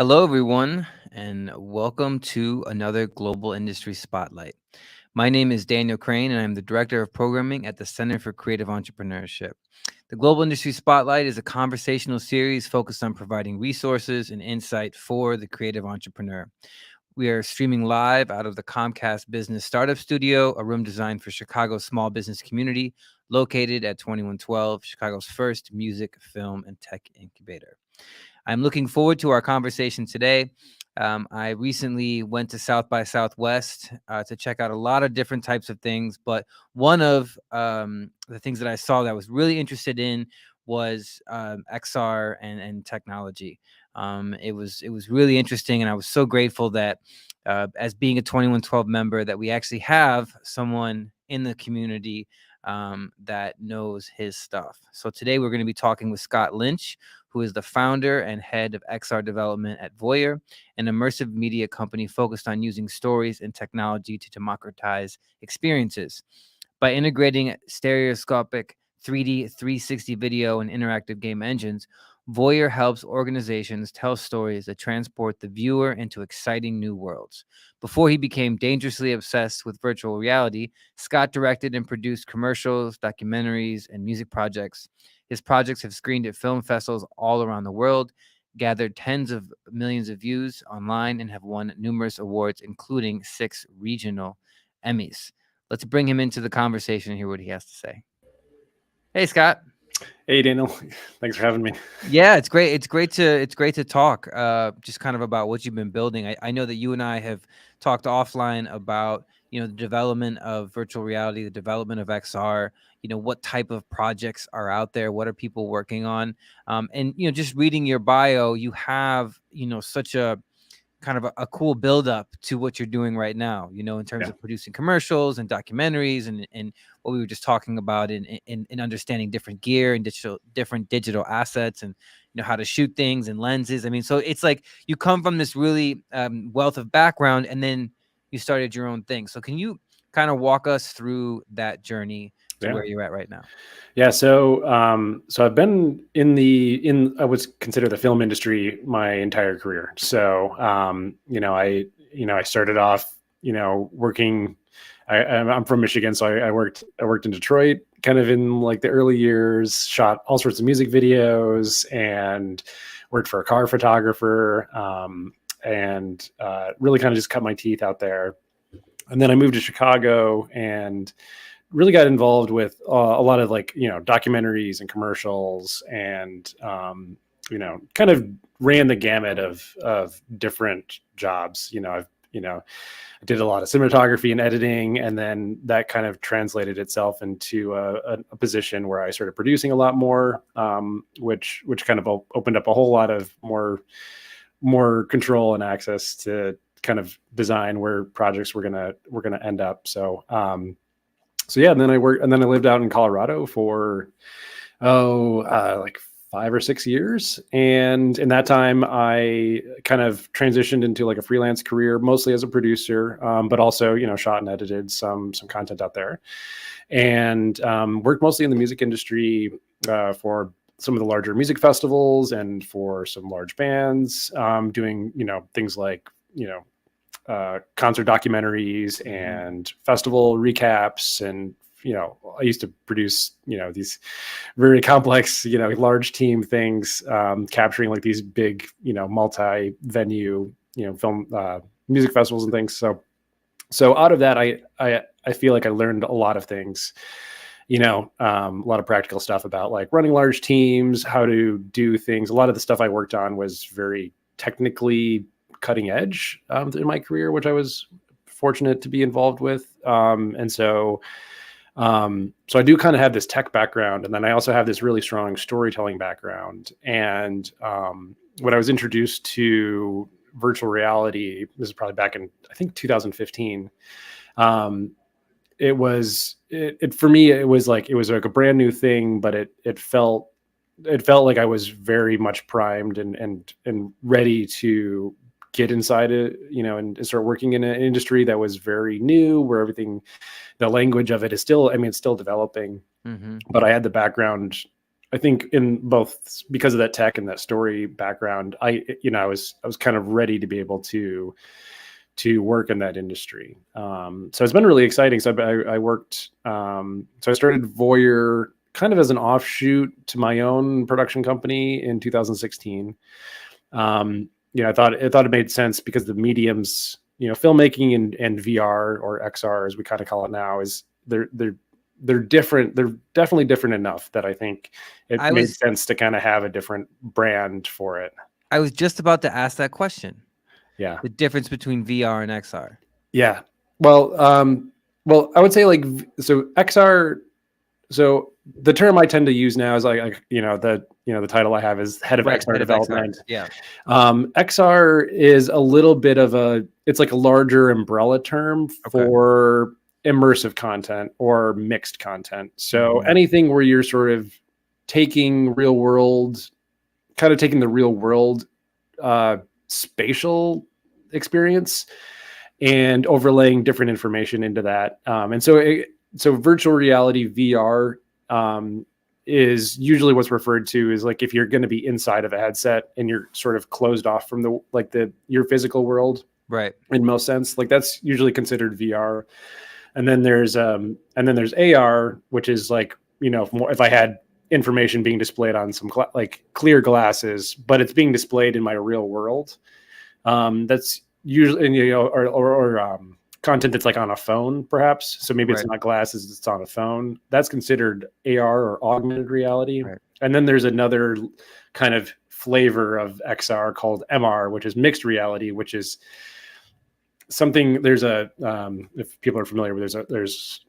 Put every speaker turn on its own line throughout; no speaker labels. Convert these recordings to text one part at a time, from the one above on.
Hello, everyone, and welcome to another Global Industry Spotlight. My name is Daniel Crane, and I'm the Director of Programming at the Center for Creative Entrepreneurship. The Global Industry Spotlight is a conversational series focused on providing resources and insight for the creative entrepreneur. We are streaming live out of the Comcast Business Startup Studio, a room designed for Chicago's small business community, located at 2112, Chicago's first music, film, and tech incubator. I'm looking forward to our conversation today. I recently went to South by Southwest to check out a lot of different types of things, but one of the things that I saw that I was really interested in was XR and technology. It was really interesting, and I was so grateful that as being a 2112 member, that we actually have someone in the community that knows his stuff. So today we're going to be talking with Scott Lynch, who is the founder and head of XR development at VOYRE, an immersive media company focused on using stories and technology to democratize experiences. By integrating stereoscopic 3D 360 video and interactive game engines, VOYRE helps organizations tell stories that transport the viewer into exciting new worlds. Before he became dangerously obsessed with virtual reality, Scott directed and produced commercials, documentaries, and music projects. His projects have screened at film festivals all around the world, gathered tens of millions of views online, and have won numerous awards, including 6 regional Emmys. Let's bring him into the conversation and hear what he has to say. Hey, Scott.
Hey, Daniel. Thanks for having me.
Yeah, it's great. It's great to talk just kind of about what you've been building. I know that you and I have talked offline about, the development of virtual reality, the development of XR, what type of projects are out there, what are people working on? And, just reading your bio, you have, such a kind of a cool buildup to what you're doing right now, in terms of producing commercials and documentaries and what we were just talking about in understanding different gear and different digital assets and, how to shoot things and lenses. I mean, so it's like you come from this really wealth of background and then you started your own thing. So can you kind of walk us through that journey to where you're at right now?
Yeah. So I've been I would consider the film industry my entire career. So, I started off, working, I'm from Michigan. So I worked in Detroit kind of in like the early years, shot all sorts of music videos and worked for a car photographer, and really kind of just cut my teeth out there. And then I moved to Chicago and really got involved with a lot of documentaries and commercials and, kind of ran the gamut of different jobs. I did a lot of cinematography and editing, and then that kind of translated itself into a position where I started producing a lot more, which kind of opened up a whole lot of more control and access to kind of design where projects were gonna end up. So yeah, and then I lived out in Colorado for like 5 or 6 years, and in that time I kind of transitioned into like a freelance career, mostly as a producer, but also shot and edited some content out there, and worked mostly in the music industry for some of the larger music festivals and for some large bands, doing things like concert documentaries and festival recaps. And I used to produce these very complex large team things, capturing like these big multi-venue film music festivals and things. So out of that I feel like I learned a lot of things, a lot of practical stuff about like running large teams, how to do things. A lot of the stuff I worked on was very technically cutting edge in my career, which I was fortunate to be involved with. And so I do kind of have this tech background, and then I also have this really strong storytelling background. And when I was introduced to virtual reality, this is probably back in, I think, 2015, for me, it was like a brand new thing, but it felt like I was very much primed and ready to get inside it, and start working in an industry that was very new, where the language of it is still, it's still developing. Mm-hmm. But I had the background I think in both because of that tech and that story background, I was kind of ready to be able to work in that industry. So it's been really exciting. So I worked, so I started VOYRE kind of as an offshoot to my own production company in 2016. I thought it made sense because the mediums, filmmaking and VR or XR, as we kind of call it now, is they're different. They're definitely different enough that I think it made sense to kind of have a different brand for it.
I was just about to ask that question.
Yeah.
The difference between VR and XR.
Yeah. Well, I would say so XR. So the term I tend to use now is the title I have is head of XR development.
Yeah.
XR is a little bit of it's like a larger umbrella term for immersive content or mixed content. So anything where you're sort of taking the real world spatial experience and overlaying different information into that. And so virtual reality VR is usually what's referred to as like if you're going to be inside of a headset and you're sort of closed off from your physical world,
right?
In most sense, like that's usually considered VR. And then there's AR, which is like, if I had information being displayed on some clear glasses, but it's being displayed in my real world. That's usually, or content that's like on a phone, perhaps. So maybe it's not glasses, it's on a phone. That's considered AR or augmented reality. Right. And then there's another kind of flavor of XR called MR, which is mixed reality, which is something. There's if people are familiar with, there's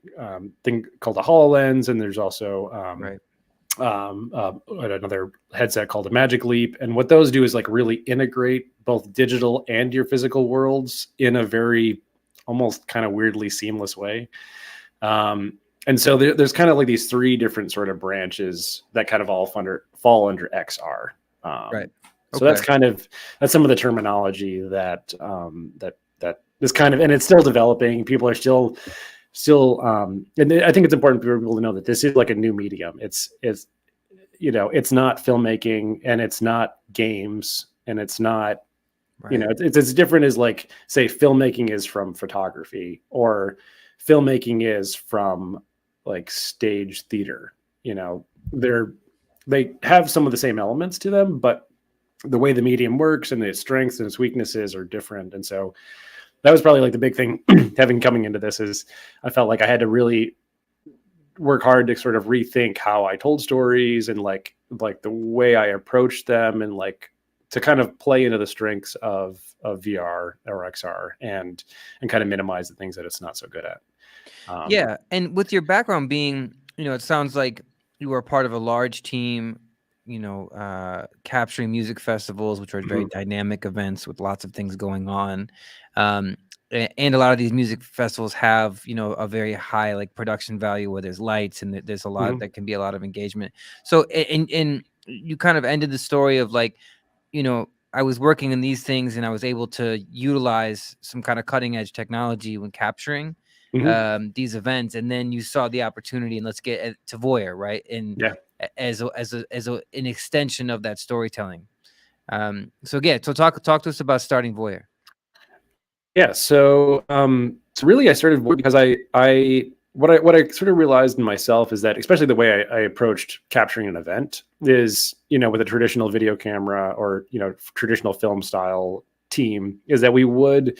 thing called a HoloLens, and there's also another headset called a Magic Leap. And what those do is like really integrate both digital and your physical worlds in a very almost kind of weirdly seamless way. And so there's kind of like these three different sort of branches that kind of all fall under XR.
Right.
So that's some of the terminology that is kind of, and it's still developing. People are still, and I think it's important for people to know that this is like a new medium. It's not filmmaking, and it's not games, and it's not, it's as different as like, say, filmmaking is from photography, or filmmaking is from like stage theater. They have some of the same elements to them, but the way the medium works and its strengths and its weaknesses are different. And so that was probably like the big thing coming into this, is I felt like I had to really work hard to sort of rethink how I told stories and like the way I approached them, and like to kind of play into the strengths of VR or XR and kind of minimize the things that it's not so good at.
Yeah. And with your background being, it sounds like you were part of a large team, capturing music festivals, which are very dynamic events with lots of things going on. And a lot of these music festivals have, a very high like production value where there's lights and there's a lot that can be a lot of engagement. So, and you kind of ended the story of like, I was working in these things and I was able to utilize some kind of cutting edge technology when capturing these events. And then you saw the opportunity, and let's get to VOYRE, right? And as an extension of that storytelling. So talk to us about starting VOYRE.
Yeah. So really I started VOYRE because what I sort of realized in myself is that, especially the way I approached capturing an event is, with a traditional video camera or, traditional film style team, is that we would,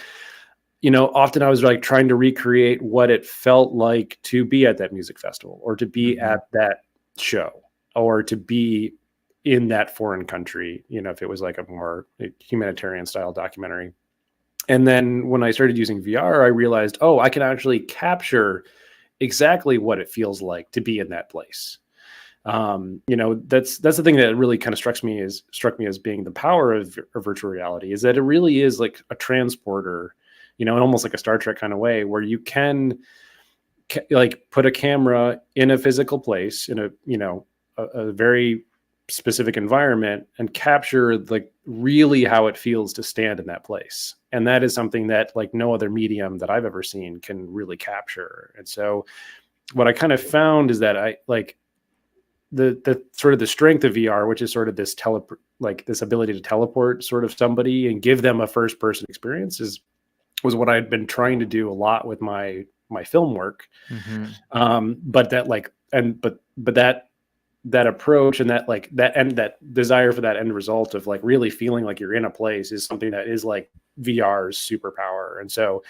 often I was like trying to recreate what it felt like to be at that music festival, or to be at that show, or to be in that foreign country, if it was like a more humanitarian style documentary. And then when I started using VR, I realized, I can actually capture exactly what it feels like to be in that place. That's the thing that really kind of struck me as being the power of virtual reality, is that it really is like a transporter, in almost like a Star Trek kind of way, where you can like put a camera in a physical place, in a very specific environment, and capture like really how it feels to stand in that place. And that is something that like no other medium that I've ever seen can really capture. And so what I kind of found is that the sort of the strength of VR, which is sort of this this ability to teleport sort of somebody and give them a first person experience, was what I'd been trying to do a lot with my film work. But that but that approach and that desire for that end result of like really feeling like you're in a place is something that is like VR's superpower. And so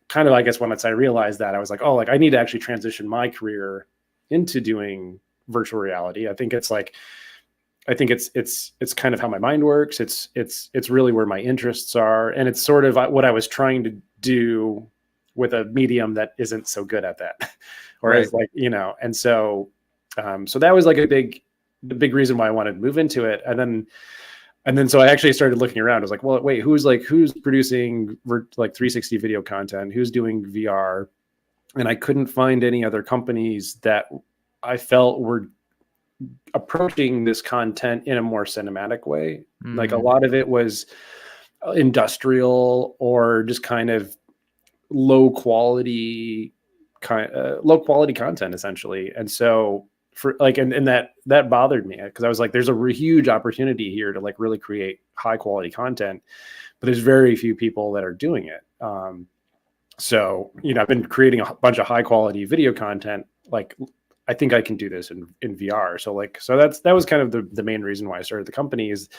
kind of, I guess once I realized that, I was like, oh, like I need to actually transition my career into doing virtual reality. I think it's kind of how my mind works. It's really where my interests are. And it's sort of what I was trying to do with a medium that isn't so good at that. Whereas and so that was like the big reason why I wanted to move into it. And then so I actually started looking around. I was like, well, wait, who's producing like 360 video content? Who's doing VR? And I couldn't find any other companies that I felt were approaching this content in a more cinematic way. Like a lot of it was industrial or just kind of low quality content essentially. And so for like, and that bothered me because I was like, there's a huge opportunity here to like really create high quality content, but there's very few people that are doing it. So, I've been creating a bunch of high quality video content. Like, I think I can do this in VR. So that was kind of the main reason why I started the company. Is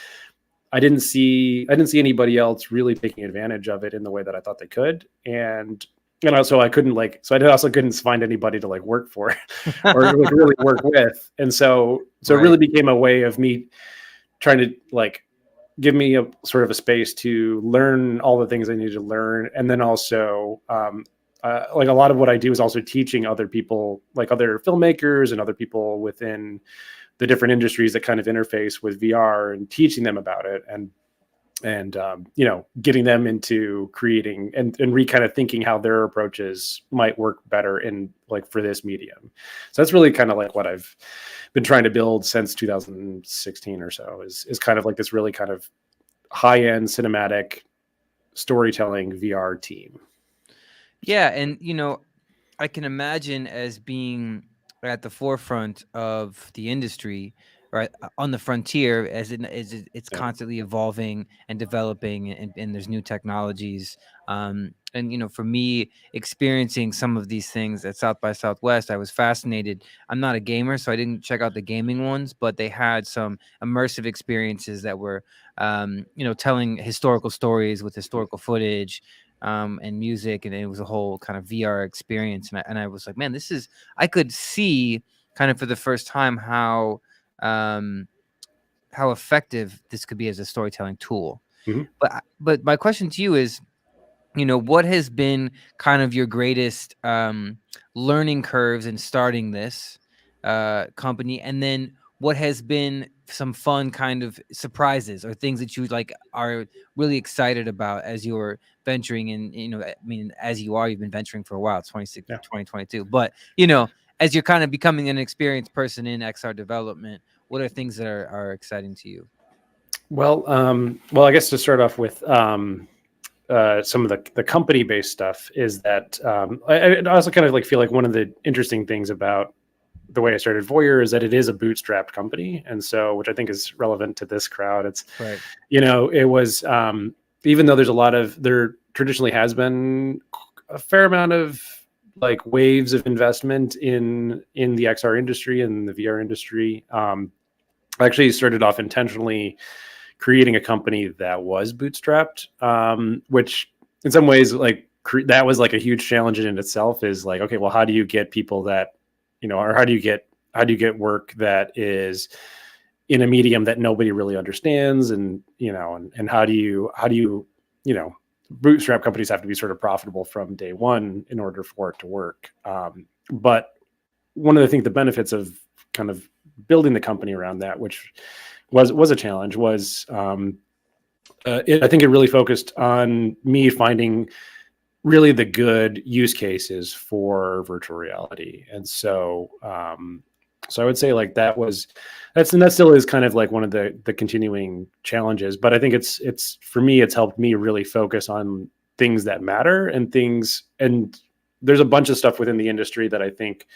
I didn't see anybody else really taking advantage of it in the way that I thought they could. And also I also couldn't find anybody to like work for or like really work with. And so it really became a way of me trying to like give me a sort of a space to learn all the things I needed to learn. And then also, like a lot of what I do is also teaching other people, like other filmmakers and other people within the different industries that kind of interface with VR and teaching them about it and getting them into creating and kind of thinking how their approaches might work better in like for this medium. So that's really kind of like what I've been trying to build since 2016 or so is kind of like this really kind of high-end cinematic storytelling VR team.
Yeah. And, I can imagine as being at the forefront of the industry, right, on the frontier, it's constantly evolving and developing, and there's new technologies. And for me, experiencing some of these things at South by Southwest, I was fascinated. I'm not a gamer, so I didn't check out the gaming ones, but they had some immersive experiences that were, telling historical stories with historical footage. And music, and it was a whole kind of VR experience. And I was like, man, I could see kind of for the first time how effective this could be as a storytelling tool.
Mm-hmm.
But my question to you is, what has been kind of your greatest learning curves in starting this company, and then what has been some fun kind of surprises or things that you like are really excited about as you're venturing in, as you've been venturing for a while. It's 2022, but as you're kind of becoming an experienced person in XR development, what are things that are exciting to you?
Well, I guess to start off with some of the company-based stuff is that I also kind of like feel like one of the interesting things about the way I started VOYRE is that it is a bootstrapped company. And so, which I think is relevant to this crowd. It's,
right.
It was, even though there traditionally has been a fair amount of like waves of investment in the XR industry and the VR industry. I actually started off intentionally creating a company that was bootstrapped, which in some ways, like that was like a huge challenge in itself is like, okay, well, how do you get people that, or how do you get work that is in a medium that nobody really understands? And, and how do you, bootstrap companies have to be sort of profitable from day one in order for it to work. But one of the benefits of kind of building the company around that, which was a challenge, was I think it really focused on me finding really the good use cases for virtual reality. And so I would say like that still is kind of like one of the continuing challenges, but I think it's for me, it's helped me really focus on things that matter and there's a bunch of stuff within the industry that I think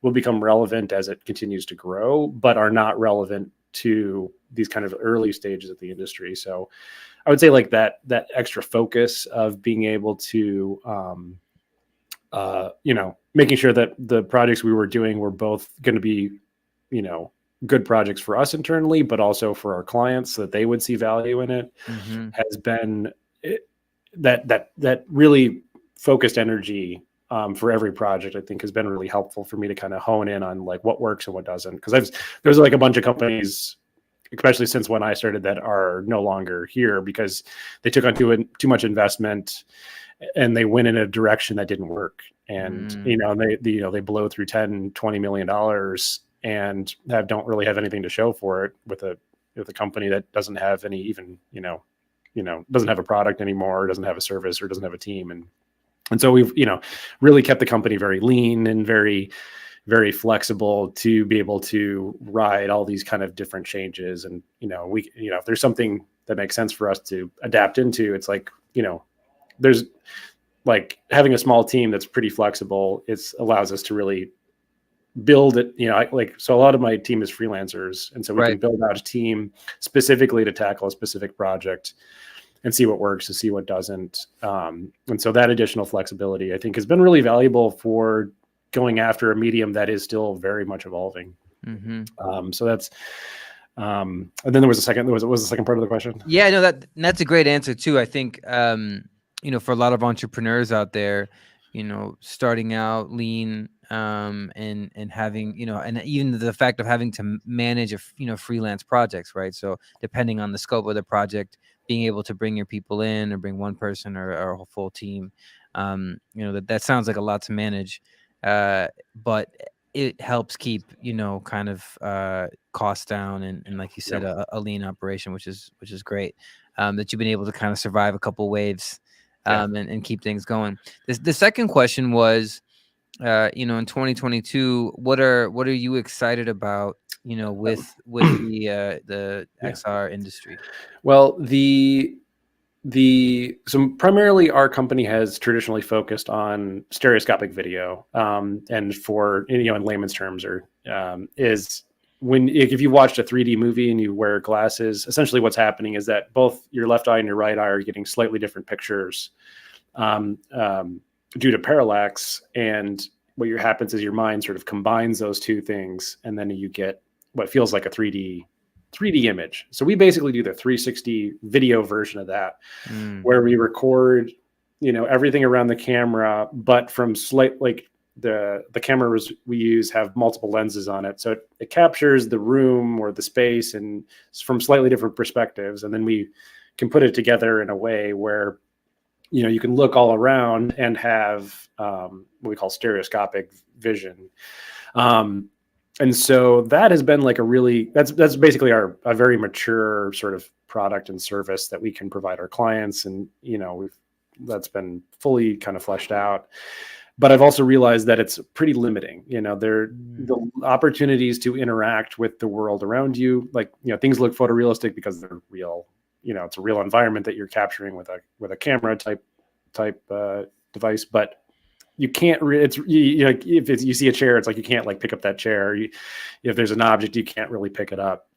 will become relevant as it continues to grow, but are not relevant to these kind of early stages of the industry. So I would say like that extra focus of being able to, making sure that the projects we were doing were both going to be, good projects for us internally, but also for our clients so that they would see value in it, has been that really focused energy for every project, I think has been really helpful for me to kind of hone in on like what works and what doesn't. Because there's like a bunch of companies, especially since when I started, that are no longer here because they took on too much investment and they went in a direction that didn't work. And, they blow through $10-20 million and don't really have anything to show for it with a company that doesn't have any even, doesn't have a product anymore, doesn't have a service, or doesn't have a team. And so we've, really kept the company very lean and very, very flexible to be able to ride all these kind of different changes. And, if there's something that makes sense for us to adapt into, it's like, there's like having a small team that's pretty flexible. It allows us to really build it, so a lot of my team is freelancers. And so we can build out a team specifically to tackle a specific project and see what works and see what doesn't. And so that additional flexibility, I think, has been really valuable for going after a medium that is still very much evolving. So that's, and then there was what was the second part of the question?
Yeah, no, that's a great answer too. I think, for a lot of entrepreneurs out there, starting out lean, and having, and even the fact of having to manage freelance projects, right? So depending on the scope of the project, being able to bring your people in or bring one person or a full team, that sounds like a lot to manage, but it helps keep, kind of costs down and like you said, a lean operation, which is great, that you've been able to kind of survive a couple waves, and keep things going. The second question was, in 2022, what are you excited about, with the XR industry?
Well, so primarily our company has traditionally focused on stereoscopic video, and for, in layman's terms, is if you watched a 3D movie and you wear glasses, essentially what's happening is that both your left eye and your right eye are getting slightly different pictures, due to parallax. And what happens is your mind sort of combines those two things, and then you get what feels like a 3D image. So we basically do the 360 video version of that, where we record, everything around the camera, but from the cameras we use have multiple lenses on it. So it captures the room or the space and from slightly different perspectives. And then we can put it together in a way where, you can look all around and have what we call stereoscopic vision. And so that has been like that's basically a very mature sort of product and service that we can provide our clients. And, that's been fully kind of fleshed out. But I've also realized that it's pretty limiting. The opportunities to interact with the world around you, like, things look photorealistic because they're real. It's a real environment that you're capturing with a camera type device, but you can't. If you see a chair, it's like you can't like pick up that chair. If there's an object, you can't really pick it up.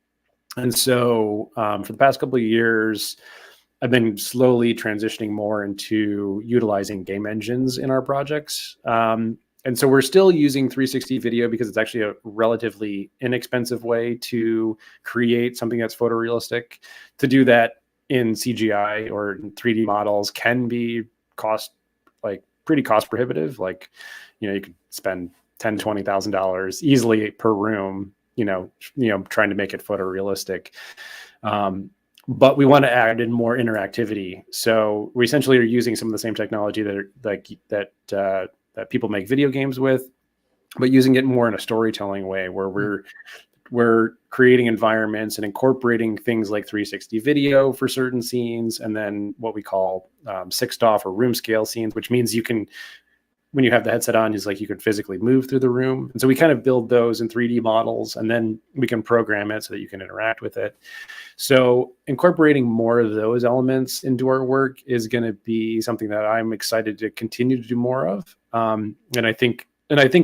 And so for the past couple of years, I've been slowly transitioning more into utilizing game engines in our projects. And so we're still using 360 video because it's actually a relatively inexpensive way to create something that's photorealistic. To do that in CGI or in 3D models can be pretty cost prohibitive. Like, you could spend $10,000-$20,000 easily per room, trying to make it photorealistic. But we want to add in more interactivity. So we essentially are using some of the same technology that people make video games with, but using it more in a storytelling way where we're creating environments and incorporating things like 360 video for certain scenes, and then what we call sixed off or room scale scenes, which means you can, when you have the headset on, is like you can physically move through the room. And so we kind of build those in 3D models, and then we can program it so that you can interact with it. So incorporating more of those elements into our work is going to be something that I'm excited to continue to do more of. And I think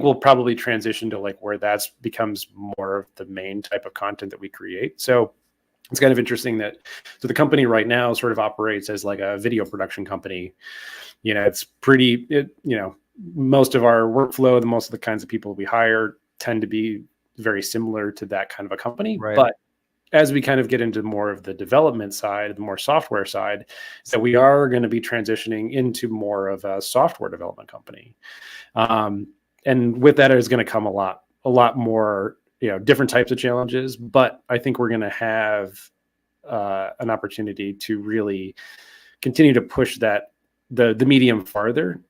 we'll probably transition to like where that becomes more of the main type of content that we create. So it's kind of interesting that, so the company right now sort of operates as like a video production company. It's pretty, most of our workflow, most of the kinds of people we hire tend to be very similar to that kind of a company.
Right.
But as we kind of get into more of the development side, the more software side, so we are going to be transitioning into more of a software development company. And with that is going to come a lot more, different types of challenges. But I think we're going to have an opportunity to really continue to push the medium farther.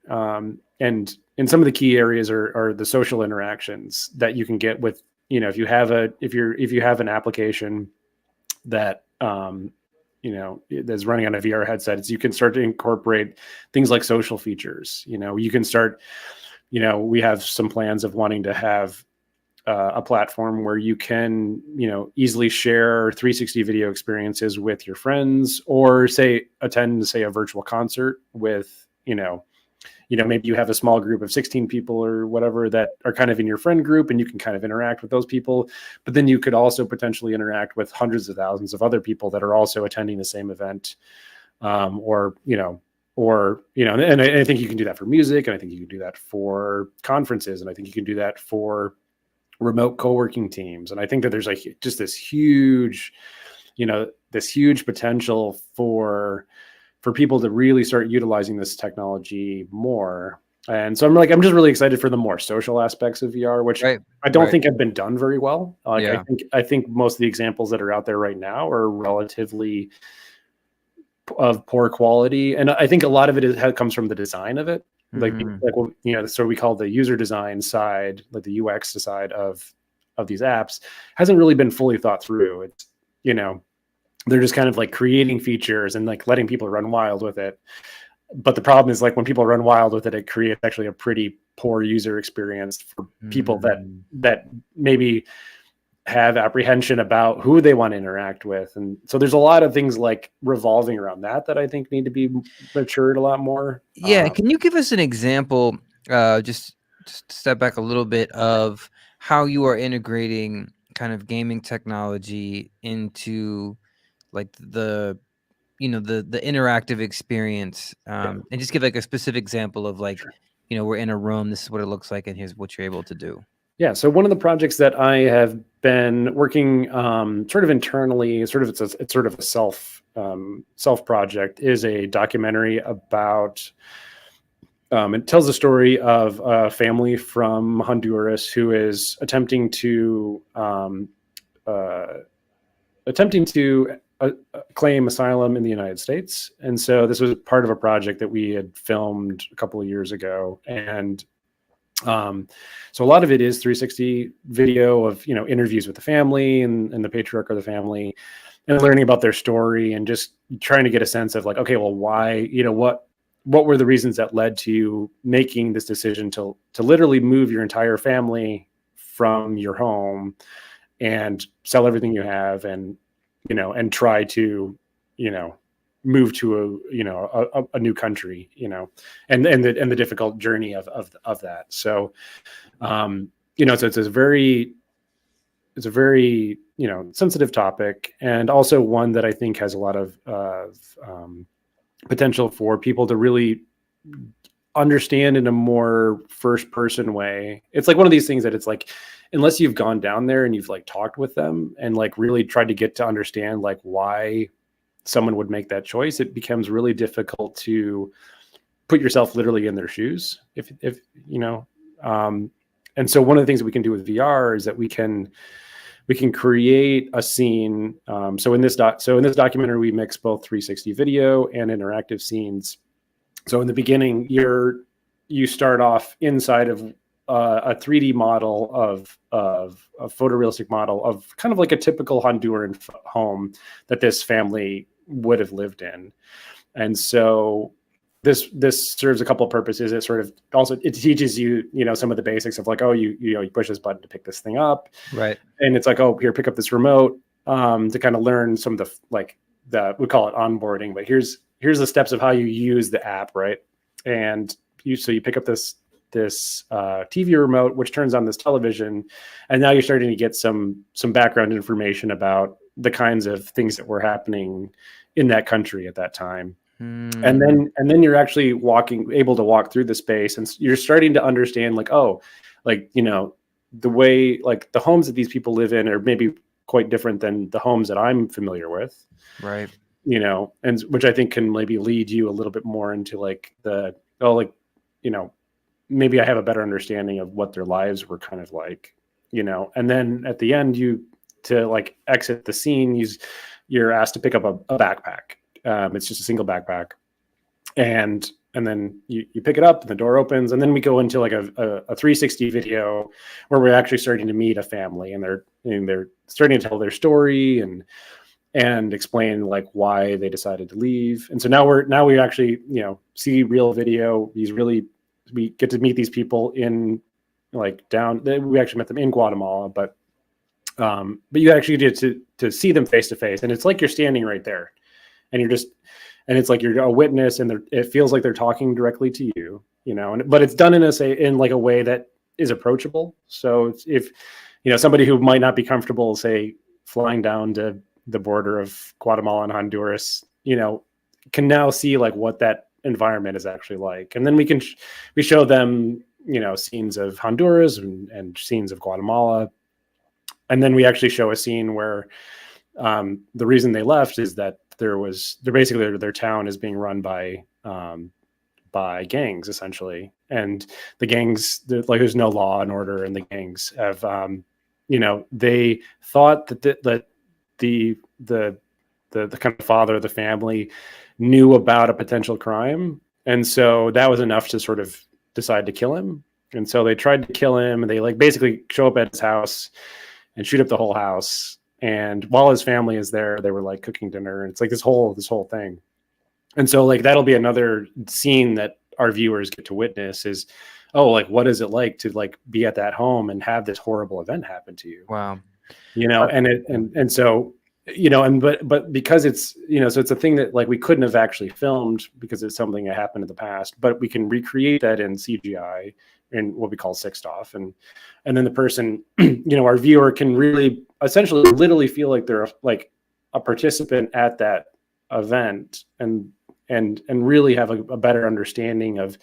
And in some of the key areas are the social interactions that you can get with, if you have an application that that's running on a VR headset, you can start to incorporate things like social features. You can start, we have some plans of wanting to have a platform where you can, easily share 360 video experiences with your friends, or attend a virtual concert with, maybe you have a small group of 16 people or whatever that are kind of in your friend group, and you can kind of interact with those people. But then you could also potentially interact with hundreds of thousands of other people that are also attending the same event. And I think you can do that for music, and I think you can do that for conferences, and I think you can do that for remote co-working teams. And I think that there's like just this huge potential for people to really start utilizing this technology more. And so I'm just really excited for the more social aspects of VR, which I don't think have been done very well. I think most of the examples that are out there right now are relatively of poor quality. And I think a lot of it comes from the design of it. So we call the user design side, like the UX side of these apps, hasn't really been fully thought through. It's, they're just kind of like creating features and like letting people run wild with it. But the problem is, like, when people run wild with it, it creates actually a pretty poor user experience for people that maybe have apprehension about who they want to interact with. And so there's a lot of things like revolving around that I think need to be matured a lot more.
Yeah. Can you give us an example, just step back a little bit, of how you are integrating kind of gaming technology into like the interactive experience, and just give like a specific example of like, we're in a room, this is what it looks like, and here's what you're able to do.
Yeah. So one of the projects that I have been working sort of internally, it's sort of a self project, is a documentary about, it tells the story of a family from Honduras who is attempting to claim asylum in the United States. And so this was part of a project that we had filmed a couple of years ago. And so a lot of it is 360 video of, interviews with the family and the patriarch of the family, and learning about their story, and just trying to get a sense of like, okay, well, why, what were the reasons that led to you making this decision to literally move your entire family from your home and sell everything you have, and try to, move to a new country, and the difficult journey of that. So, it's a very sensitive topic, and also one that I think has a lot of potential for people to really understand in a more first person way. It's like one of these things that it's like, unless you've gone down there and you've like talked with them and like really tried to get to understand like why someone would make that choice, it becomes really difficult to put yourself literally in their shoes. And so one of the things that we can do with VR is that we can create a scene. So in this documentary, we mix both 360 video and interactive scenes. So in the beginning, you start off inside of a 3D model of a photorealistic model of kind of like a typical Honduran home that this family would have lived in. And so this serves a couple of purposes. It sort of also, it teaches you, some of the basics of like, oh, you push this button to pick this thing up.
Right.
And it's like, oh, here, pick up this remote, to kind of learn some of we call it onboarding, but here's the steps of how you use the app. Right. And you pick up this this TV remote, which turns on this television, and now you're starting to get some background information about the kinds of things that were happening in that country at that time. And then you're actually able to walk through the space, and you're starting to understand, like, oh, like, you know, the way, like, the homes that these people live in are maybe quite different than the homes that I'm familiar with.
Right.
You know, and which I think can maybe lead you a little bit more into like like, you know, maybe I have a better understanding of what their lives were kind of like, you know. And then at the end, to like exit the scene, you're asked to pick up a backpack. It's just a single backpack, and then you pick it up, and the door opens, and then we go into like a 360 video where we're actually starting to meet a family, and they're starting to tell their story and explain like why they decided to leave. And so now we actually, you know, see real video. We get to meet these people in like we actually met them in Guatemala, but you actually get to see them face to face, and it's like you're standing right there, and it's like you're a witness, and it feels like they're talking directly to you, you know. But it's done in like a way that is approachable. So if, you know, somebody who might not be comfortable, say, flying down to the border of Guatemala and Honduras, you know, can now see like what that environment is actually like. And then we show them, you know, scenes of Honduras and scenes of Guatemala. And then we actually show a scene where the reason they left is that their town is being run by gangs, essentially. And the gangs, like, there's no law and order, and the gangs have, you know, they thought that the kind of father of the family knew about a potential crime, and so that was enough to sort of decide to kill him. And so they tried to kill him, and they like basically show up at his house and shoot up the whole house. And while his family is there, they were like cooking dinner, and it's like this whole thing. And so like that'll be another scene that our viewers get to witness is, oh, like, what is it like to like be at that home and have this horrible event happen to you?
Wow.
You know, and so, you know, and but because it's, you know, so it's a thing that like we couldn't have actually filmed because it's something that happened in the past, but we can recreate that in CGI in what we call sixed off, and then the person, you know, our viewer can really essentially literally feel like they're like a participant at that event, and really have a better understanding of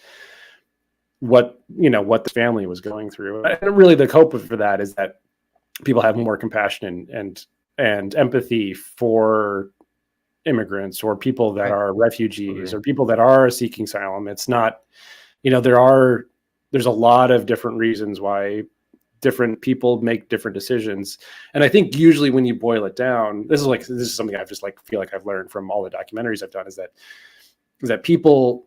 what, you know, what the family was going through. And really the hope for that is that people have more compassion and empathy for immigrants or people that are refugees or people that are seeking asylum. It's not, you know, there's a lot of different reasons why different people make different decisions. And I think usually when you boil it down, this is something I've just like feel like I've learned from all the documentaries I've done, is that people,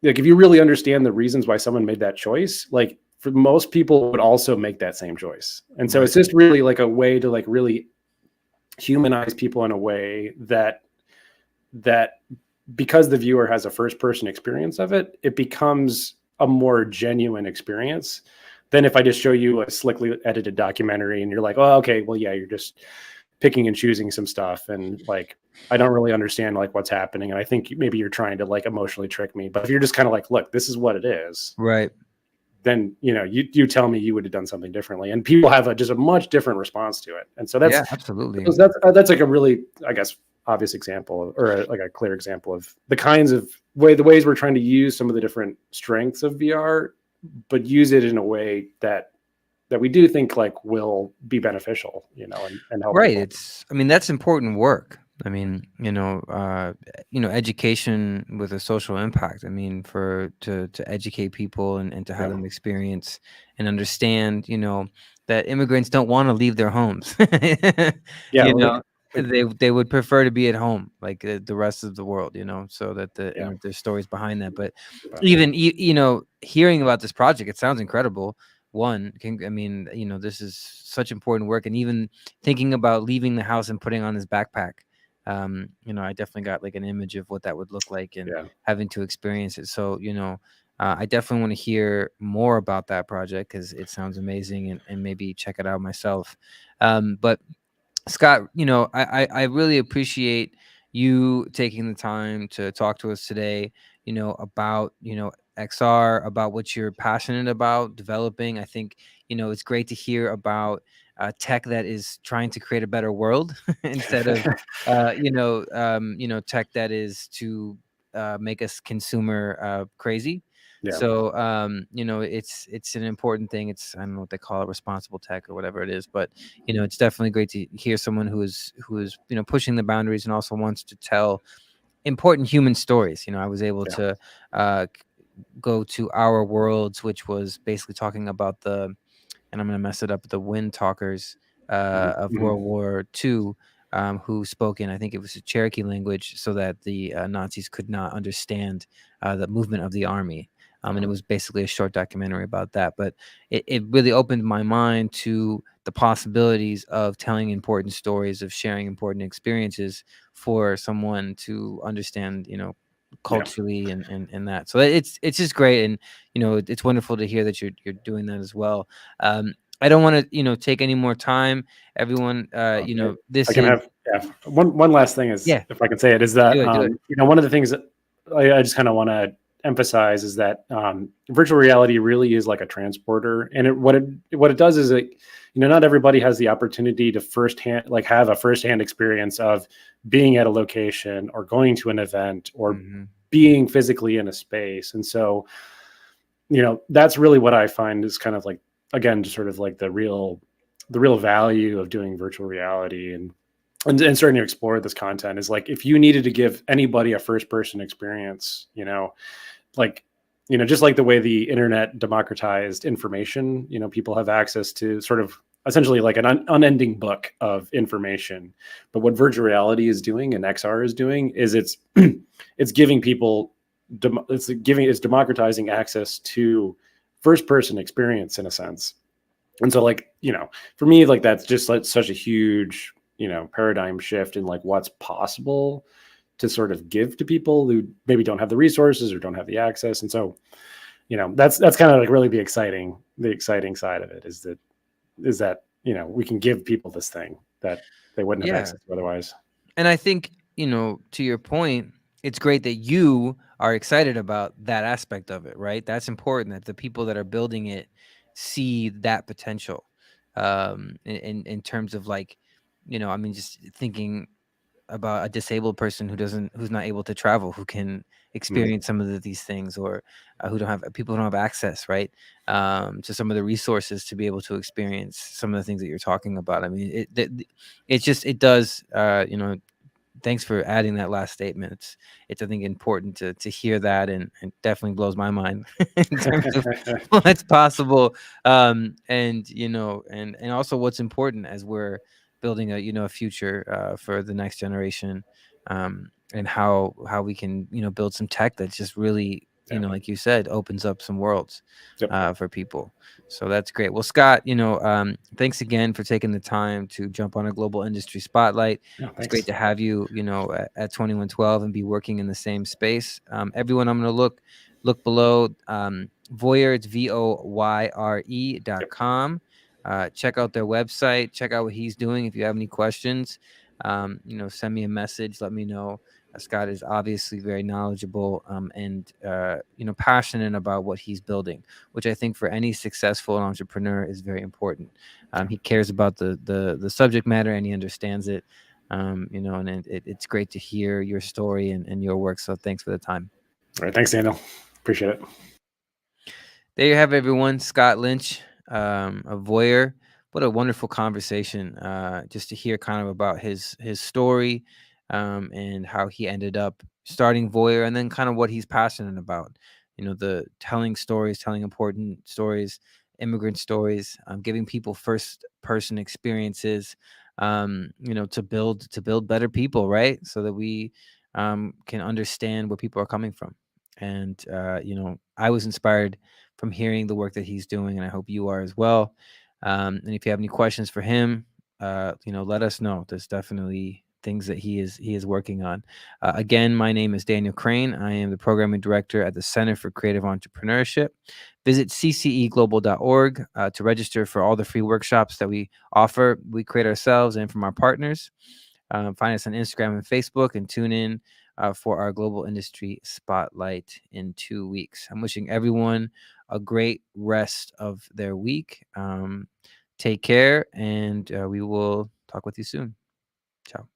like, if you really understand the reasons why someone made that choice, like, for most people would also make that same choice. And so it's just really like a way to like really humanize people in a way that because the viewer has a first person experience of it, it becomes a more genuine experience than if I just show you a slickly edited documentary and you're like, oh, okay, well, yeah, you're just picking and choosing some stuff. And like, I don't really understand like what's happening. And I think maybe you're trying to like emotionally trick me, but if you're just kind of like, look, this is what it is.
Right.
Then, you know, you tell me you would have done something differently, and people have just a much different response to it. And so that's,
yeah, absolutely.
That's like a really, I guess, obvious example, or like a clear example of the kinds of the ways we're trying to use some of the different strengths of VR, but use it in a way that we do think like will be beneficial, you know, and help.
Right. People. I mean, that's important work. I mean, you know, education with a social impact. I mean, to educate people and to have them experience and understand, you know, that immigrants don't want to leave their homes. You know, they would prefer to be at home like the rest of the world, you know, so that there's stories behind that. But even, you know, hearing about this project, it sounds incredible. I mean, you know, this is such important work. And even thinking about leaving the house and putting on this backpack, you know, I definitely got like an image of what that would look like and having to experience it. So, you know, I definitely want to hear more about that project because it sounds amazing, and maybe check it out myself. But Scott, you know, I really appreciate you taking the time to talk to us today, you know, about, you know, XR, about what you're passionate about developing. I think, it's great to hear about tech that is trying to create a better world instead of, tech that is to make us consumer crazy.
Yeah.
So, it's an important thing. I don't know what they call it, responsible tech or whatever it is, but it's definitely great to hear someone who is pushing the boundaries and also wants to tell important human stories. I was able
Yeah.
to go to Our Worlds, which was basically talking about and I'm going to mess it up, the wind talkers of
Mhm.
World War II, who spoke in, I think it was a Cherokee language, so that the Nazis could not understand the movement of the army. And it was basically a short documentary about that. But it really opened my mind to the possibilities of telling important stories, of sharing important experiences for someone to understand,
Yeah.
culturally and that. So it's just great. And, it's wonderful to hear that you're doing that as well. I don't want to, take any more time. Everyone,
If I
this
can
is,
have, yeah, one last thing is,
yeah,
if I can say it, is that
do it.
one of the things that I just kind of want to emphasize is that virtual reality really is like a transporter, and what it does is not everybody has the opportunity to have a firsthand experience of being at a location or going to an event or
Hmm.
being physically in a space. And so that's really what I find is kind of like, again, just sort of like the real value of doing virtual reality and starting to explore this content is like, if you needed to give anybody a first person experience, like just like the way the internet democratized information, people have access to sort of essentially like an unending book of information. But what virtual reality is doing and XR is doing is it's giving people it's democratizing access to first person experience in a sense. And so like, for me, like that's just like such a huge, paradigm shift in like what's possible to sort of give to people who maybe don't have the resources or don't have the access. And so, that's kind of like really the exciting side of it is that we can give people this thing that they wouldn't have
Yeah.
access to otherwise.
And I think, to your point, it's great that you are excited about that aspect of it, right? That's important, that the people that are building it see that potential. In terms of like, I mean, just thinking about a disabled person who's not able to travel, who can
Mhm.
experience some of these things, or people who don't have access, right, to some of the resources to be able to experience some of the things that you're talking about. I mean, it does, thanks for adding that last statement. It's I think important to hear that, and definitely blows my mind in terms of what's possible, and and also what's important as we're building a future for the next generation, and how we can build some tech that just really,
Yeah.
like you said, opens up some worlds
Yep.
for people. So that's great. Well, Scott, thanks again for taking the time to jump on a global industry spotlight.
Yeah.
It's great
Thanks.
to have you, at 2112 and be working in the same space. Everyone, I'm going to look below, VOYRE. It's
Yep.
VOYRE.com. Check out their website. Check out what he's doing. If you have any questions, send me a message. Let me know. Scott is obviously very knowledgeable, and passionate about what he's building, which I think for any successful entrepreneur is very important. He cares about the subject matter, and he understands it. And it's great to hear your story and your work. So thanks for the time.
All right. Thanks, Daniel. Appreciate it.
There you have it, everyone. Scott Lynch, a voyeur. What a wonderful conversation, just to hear kind of about his story, and how he ended up starting voyeur, and then kind of what he's passionate about. The telling stories, telling important stories, immigrant stories, giving people first person experiences, to build better people, right? So that we can understand where people are coming from. And I was inspired from hearing the work that he's doing, and I hope you are as well. And if you have any questions for him, let us know. There's definitely things that he is working on. Again, my name is Daniel Crane. I am the programming director at the Center for Creative Entrepreneurship. Visit cceglobal.org to register for all the free workshops that we offer. We create ourselves and from our partners. Find us on Instagram and Facebook, and tune in for our global industry spotlight in 2 weeks. I'm wishing everyone a great rest of their week. Take care, and we will talk with you soon. Ciao.